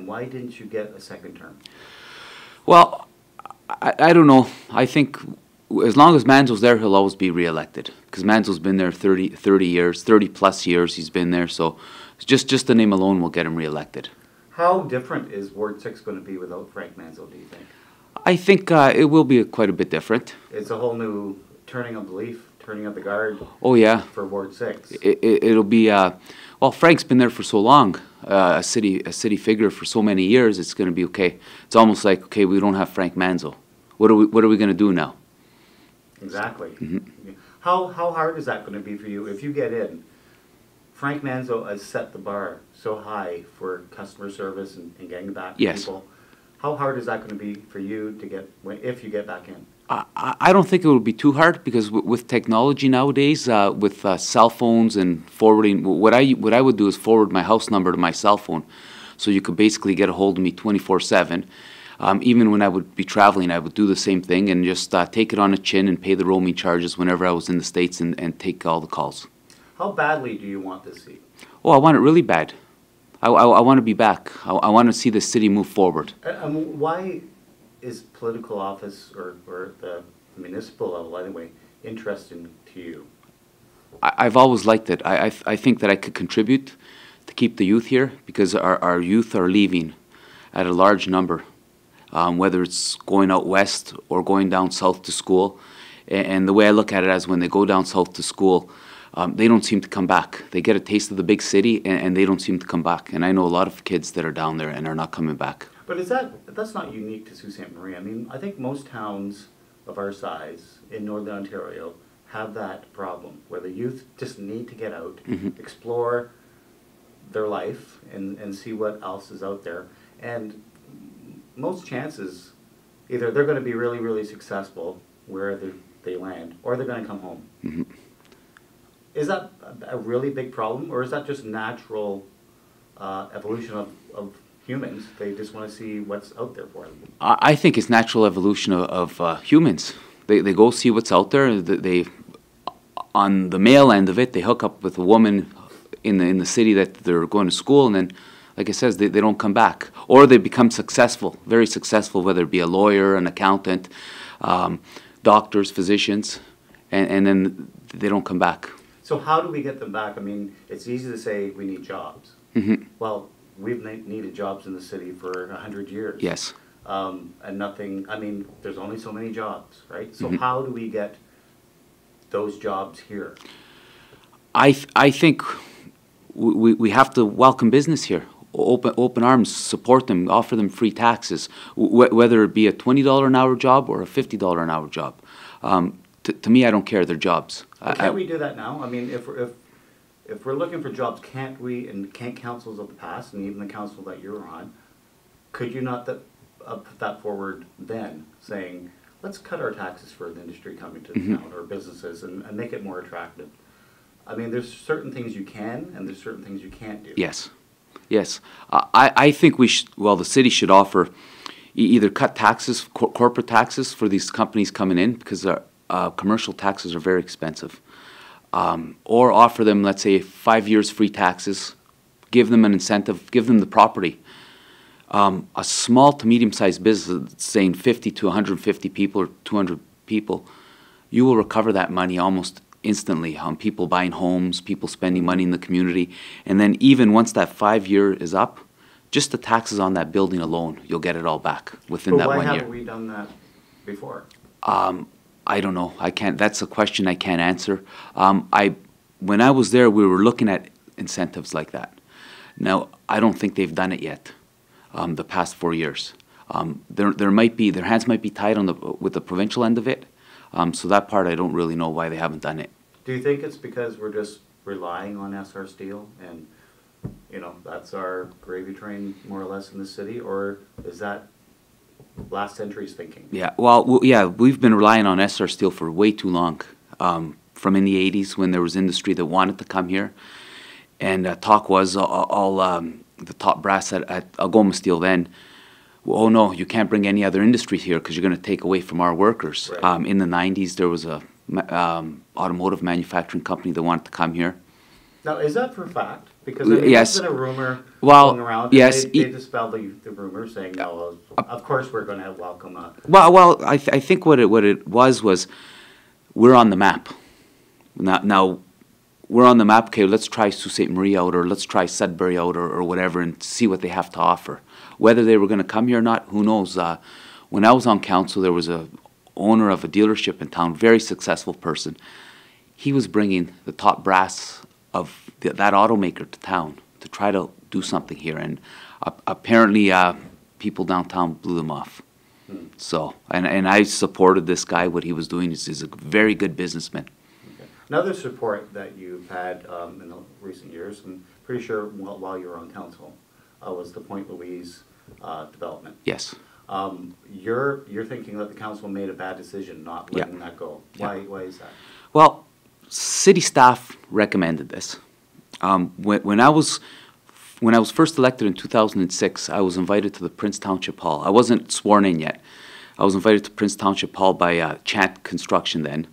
Why didn't you get a second term? Well, I don't know. I think as long as Manzo's there, he'll always be re-elected. Because Manzo's been there 30 years, 30 plus years he's been there. So just the name alone will get him re-elected. How different is Ward 6 going to be without Frank Manzo, do you think? I think it will be quite a bit different. It's a whole new turning of the leaf, turning of the guard. Oh, yeah. For Ward 6. It'll be, well, Frank's been there for so long, a city figure for so many years, it's going to be okay. It's almost like, okay, we don't have Frank Manzo. What are we going to do now? Exactly. Mm-hmm. How hard is that going to be for you if you get in? Frank Manzo has set the bar so high for customer service and getting back to Yes. people. How hard is that going to be for you to get, if you get back in? I don't think it will be too hard because with technology nowadays, with cell phones and forwarding, what I would do is forward my house number to my cell phone, so you could basically get a hold of me 24/7. Even when I would be traveling, I would do the same thing and just take it on the chin and pay the roaming charges whenever I was in the States and take all the calls. How badly do you want this seat? Oh, I want it really bad. I want to be back. I want to see the city move forward. Why is political office or the municipal level anyway interesting to you? I've always liked it. I think that I could contribute to keep the youth here because our youth are leaving at a large number, whether it's going out west or going down south to school. And the way I look at it is when they go down south to school, they don't seem to come back. They get a taste of the big city and they don't seem to come back. And I know a lot of kids that are down there and are not coming back. But that's not unique to Sault Ste. Marie. I mean, I think most towns of our size in Northern Ontario have that problem where the youth just need to get out, explore their life and see what else is out there. And most chances, either they're going to be really, really successful wherever they land, or they're going to come home. Is that a really big problem, or is that just natural evolution of humans? They just want to see what's out there for them. I think it's natural evolution of humans. They go see what's out there. They on the male end of it, they hook up with a woman in the city that they're going to school, and then, like I says, they don't come back, or they become successful, very successful, whether it be a lawyer, an accountant, doctors, physicians, and then they don't come back. So how do we get them back? I mean, it's easy to say we need jobs. Well, we've needed jobs in the city for 100 years. Yes. And nothing, I mean, there's only so many jobs, right? So how do we get those jobs here? I think we have to welcome business here. Open arms, support them, offer them free taxes, whether it be a $20 an hour job or a $50 an hour job. To me, I don't care. They're jobs. Can't we do that now? I mean, if we're looking for jobs, can't we, and can't councils of the past, and even the council that you're on, could you not put that forward then, saying, let's cut our taxes for the industry coming to the town, or businesses, and make it more attractive? I mean, there's certain things you can, and there's certain things you can't do. Yes. Yes. I think the city should offer either cut taxes, corporate taxes for these companies coming in, because commercial taxes are very expensive. Or offer them, let's say, 5 years free taxes, give them an incentive, give them the property. A small to medium-sized business, saying 50 to 150 people or 200 people, you will recover that money almost instantly on people buying homes, people spending money in the community. And then even once that 5 year is up, just the taxes on that building alone, you'll get it all back within that 1 year. Why haven't we done that before? I don't know. I can't. That's a question I can't answer. When I was there, we were looking at incentives like that. Now, I don't think they've done it yet. The past 4 years, their hands might be tied with the provincial end of it. So that part, I don't really know why they haven't done it. Do you think it's because we're just relying on SR Steel and, you know, that's our gravy train more or less in the city, or is that last century's thinking? Yeah, well, yeah, we've been relying on SR Steel for way too long. From in the 80s when there was industry that wanted to come here, and talk was all the top brass at Algoma Steel then, oh no, you can't bring any other industry here because you're going to take away from our workers. Right. In the 90s, there was a automotive manufacturing company that wanted to come here. Now, is that for fact? Because I mean, Yes. there's been a rumor Well, going around. yes, They dispelled the rumor saying, no, of course we're going to welcome a... Well, I think what it was we're on the map. Now we're on the map. Okay, let's try Sault Ste. Marie out, or let's try Sudbury out, or whatever, and see what they have to offer. Whether they were going to come here or not, who knows? When I was on council, there was a owner of a dealership in town, very successful person. He was bringing the top brass of that automaker to town to try to do something here, and apparently people downtown blew them off. So, and I supported this guy, what he was doing. He's a very good businessman. Okay. Another support that you've had in the recent years, I'm pretty sure while you were on council, was the Point Louise development. Yes. You're thinking that the council made a bad decision not letting that go. Why is that? Well, city staff recommended this. When I was first elected in 2006, I was invited to the Prince Township Hall. I wasn't sworn in yet. I was invited to Prince Township Hall by Chant Construction then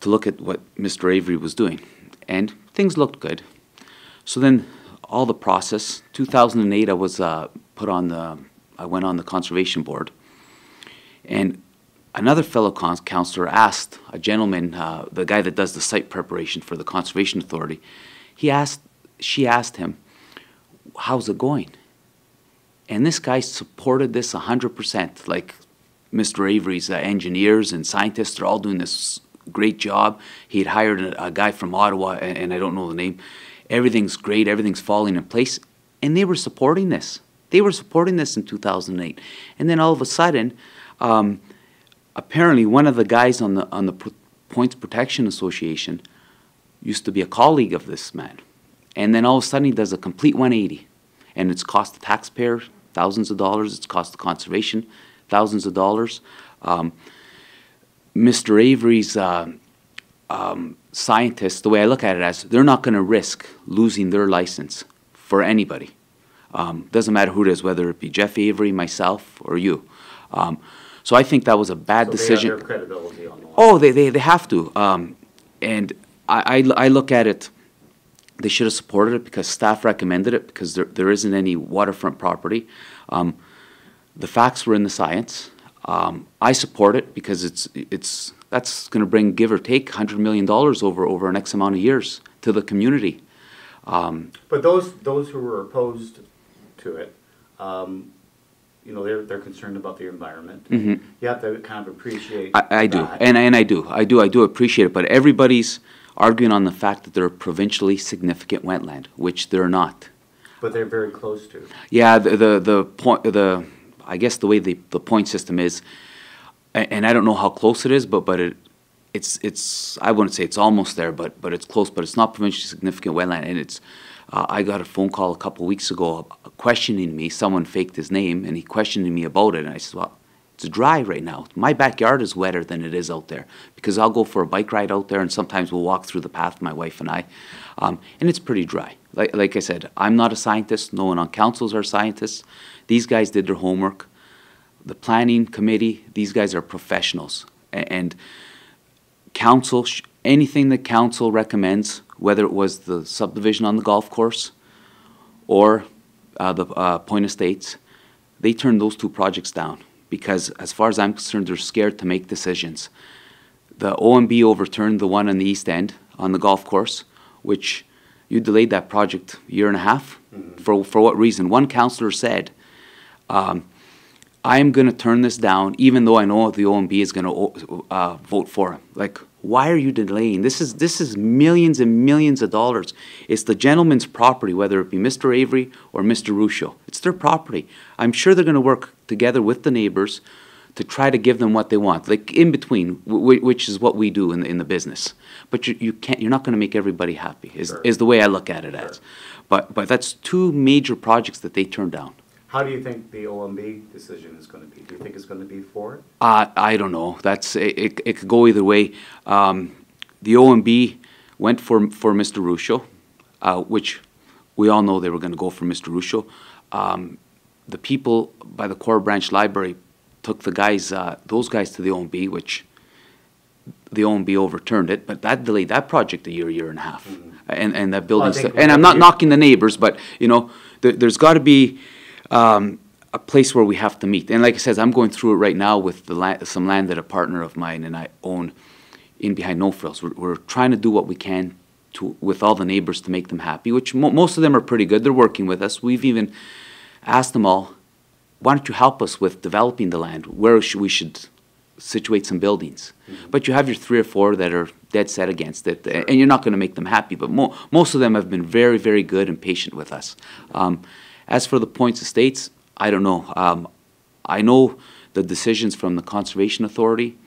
to look at what Mr. Avery was doing, and things looked good. So then, all the process. 2008, I was I went on the conservation board, and another fellow councillor asked a gentleman, the guy that does the site preparation for the Conservation Authority, she asked him, how's it going? And this guy supported this 100%. Like Mr. Avery's engineers and scientists, they're all doing this great job. He had hired a guy from Ottawa, and I don't know the name. Everything's great, everything's falling in place. And they were supporting this. They were supporting this in 2008. And then all of a sudden, apparently one of the guys on the Points Protection Association used to be a colleague of this man. And then all of a sudden he does a complete 180. And it's cost the taxpayer thousands of dollars. It's cost the conservation thousands of dollars. Mr. Avery's scientists, the way I look at it as, they're not going to risk losing their license for anybody. Doesn't matter who it is, whether it be Jeff Avery, myself, or you. So I think that was a bad decision. They have their credibility on the line. Oh, they have to. And I look at it, they should have supported it because staff recommended it, because there isn't any waterfront property. The facts were in the science. I support it because that's going to bring, give or take, $100 million over an X amount of years to the community. But those who were opposed to it, you know, they're concerned about the environment. Mm-hmm. You have to kind of appreciate I do, that. and I do appreciate it. But everybody's arguing on the fact that they're a provincially significant wetland, which they're not. But they're very close to. Yeah, the point, I guess the way the point system is, and I don't know how close it is, but it's I wouldn't say it's almost there, but it's close. But it's not provincially significant wetland, and it's. I got a phone call a couple of weeks ago questioning me. Someone faked his name, and he questioned me about it. And I said, well, it's dry right now. My backyard is wetter than it is out there, because I'll go for a bike ride out there, and sometimes we'll walk through the path, my wife and I, and it's pretty dry. Like I said, I'm not a scientist. No one on councils are scientists. These guys did their homework. The planning committee, these guys are professionals. And council, anything that council recommends, whether it was the subdivision on the golf course or the Point Estates, they turned those two projects down because, as far as I'm concerned, they're scared to make decisions. The OMB overturned the one on the east end on the golf course, which you delayed that project a year and a half. Mm-hmm. For what reason? One councillor said, I am going to turn this down, even though I know the OMB is going to vote for him. Like, why are you delaying? This is millions and millions of dollars. It's the gentleman's property, whether it be Mr. Avery or Mr. Ruscio. It's their property. I'm sure they're going to work together with the neighbors to try to give them what they want, like in between, which is what we do in the business. But you're not going to make everybody happy. Is the way I look at it as. But that's two major projects that they turned down. How do you think the OMB decision is going to be? Do you think it's going to be for it? I don't know. It could go either way. The OMB went for Mr. Ruscio, which we all know they were going to go for Mr. Ruscio. The people by the Core Branch Library took those guys to the OMB, which the OMB overturned it, but that delayed that project a year and a half. Mm-hmm. and that building. think And I'm not knocking the neighbors, but you know, there's got to be a place where we have to meet. And like I said, I'm going through it right now with some land that a partner of mine and I own in behind No Frills. We're trying to do what we can with all the neighbors to make them happy, which most of them are pretty good. They're working with us. We've even asked them all, why don't you help us with developing the land, where we should situate some buildings. But you have your 3 or 4 that are dead set against it, and you're not going to make them happy. But most of them have been very, very good and patient with us. As for the Points Estates, I don't know. I know the decisions from the Conservation Authority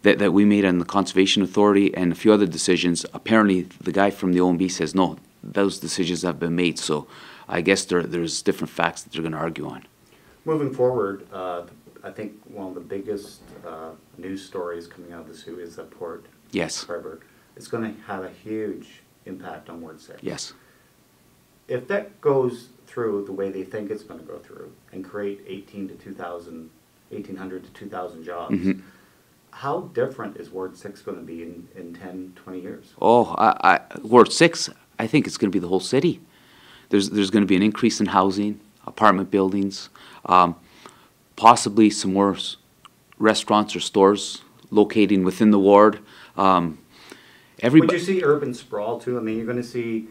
that we made on the Conservation Authority and a few other decisions. Apparently, the guy from the OMB says, no, those decisions have been made. So I guess there's different facts that they're going to argue on. Moving forward, I think one of the biggest news stories coming out of the Sioux is that Port Harbor. It's going to have a huge impact on Ward 6. Yes. If that goes through the way they think it's going to go through and create 1,800 to 2,000 jobs, how different is Ward 6 going to be in 10, 20 years? Oh, Ward 6, I think it's going to be the whole city. There's going to be an increase in housing, apartment buildings, possibly some more restaurants or stores locating within the ward. Would you see urban sprawl too? I mean, you're going to see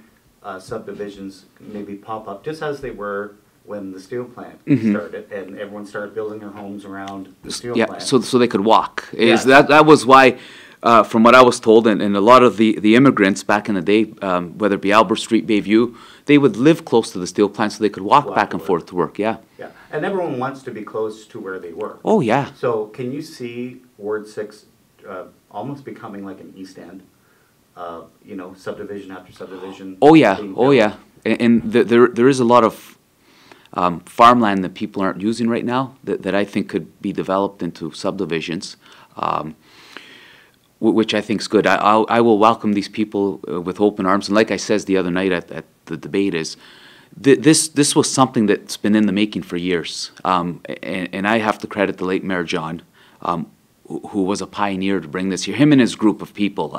subdivisions maybe pop up just as they were when the steel plant started, and everyone started building their homes around the steel plant. So they could walk. That was why, from what I was told, and a lot of the immigrants back in the day, whether it be Albert Street, Bayview, they would live close to the steel plant so they could walk back and forth to work. Yeah. Yeah, and everyone wants to be close to where they work. Oh yeah. So can you see Ward 6 almost becoming like an East End? You know, subdivision after subdivision. Oh yeah, oh yeah, and there is a lot of farmland that people aren't using right now that I think could be developed into subdivisions, which I think is good. I will welcome these people with open arms. And like I said the other night at the debate is, this was something that's been in the making for years. And I have to credit the late Mayor John, who was a pioneer to bring this here. Him and his group of people,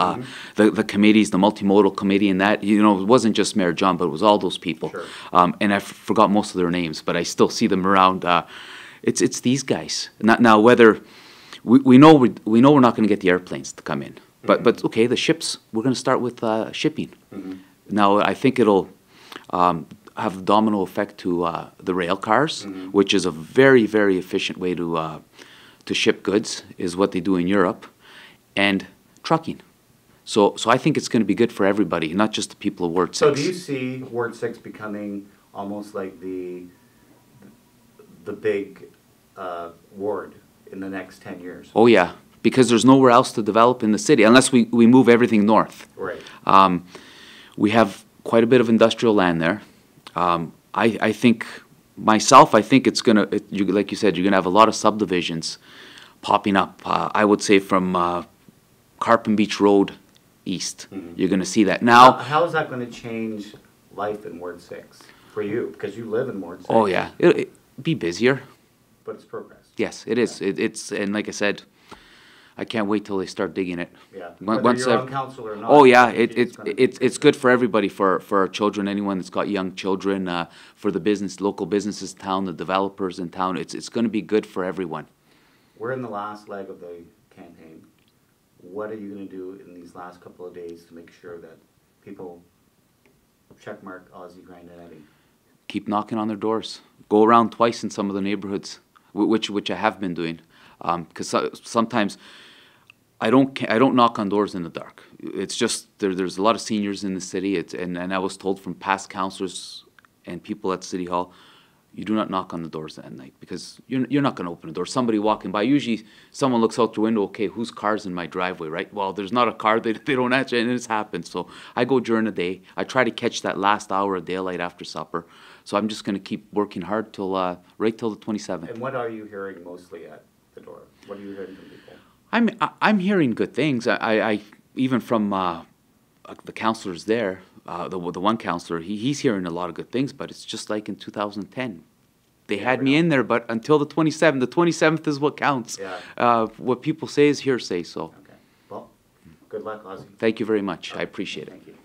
the committees, the multimodal committee, and that, you know, it wasn't just Mayor John, but it was all those people. Sure. And I forgot most of their names, but I still see them around. It's these guys. Now whether we know we're not going to get the airplanes to come in, but okay, the ships. We're going to start with shipping. Now I think it'll have a domino effect to the rail cars, which is a very, very efficient way to ship goods, is what they do in Europe, and trucking. So I think it's going to be good for everybody, not just the people of Ward 6. So do you see Ward 6 becoming almost like the big ward in the next 10 years? Oh yeah, because there's nowhere else to develop in the city unless we move everything north. Right. We have quite a bit of industrial land there. I think it's going to, like you said, you're going to have a lot of subdivisions popping up. I would say from Carpin Beach Road east. You're going to see that. Now, how is that going to change life in Ward 6 for you? Because you live in Ward 6. Oh, yeah. It'll be busier. But it's progress. Yes, it is. It's and like I said, I can't wait till they start digging it. Yeah. Whether you're on council or not. Oh yeah, it's good for everybody, for our children, anyone that's got young children, for the local businesses in town, the developers in town. It's going to be good for everyone. We're in the last leg of the campaign. What are you going to do in these last couple of days to make sure that people checkmark Ozzie Grandinetti? Keep knocking on their doors. Go around twice in some of the neighborhoods, which I have been doing, because sometimes I don't knock on doors in the dark. It's just there's a lot of seniors in the city, and I was told from past councillors and people at City Hall, you do not knock on the doors at night because you're not going to open a door. Somebody walking by, usually someone looks out the window, okay, whose car's in my driveway, right? Well, there's not a car, they don't answer, and it's happened. So I go during the day. I try to catch that last hour of daylight after supper. So I'm just going to keep working hard till right till the 27th. And what are you hearing mostly at the door? What are you hearing from people? I'm hearing good things. I even from the councillors there, the one councillor, he's hearing a lot of good things. But it's just like in 2010, they had me in there, but until the 27th. The 27th is what counts. Yeah. What people say is hearsay. So. Okay. Well, good luck, Ozzie. Thank you very much. I appreciate it. Thank you.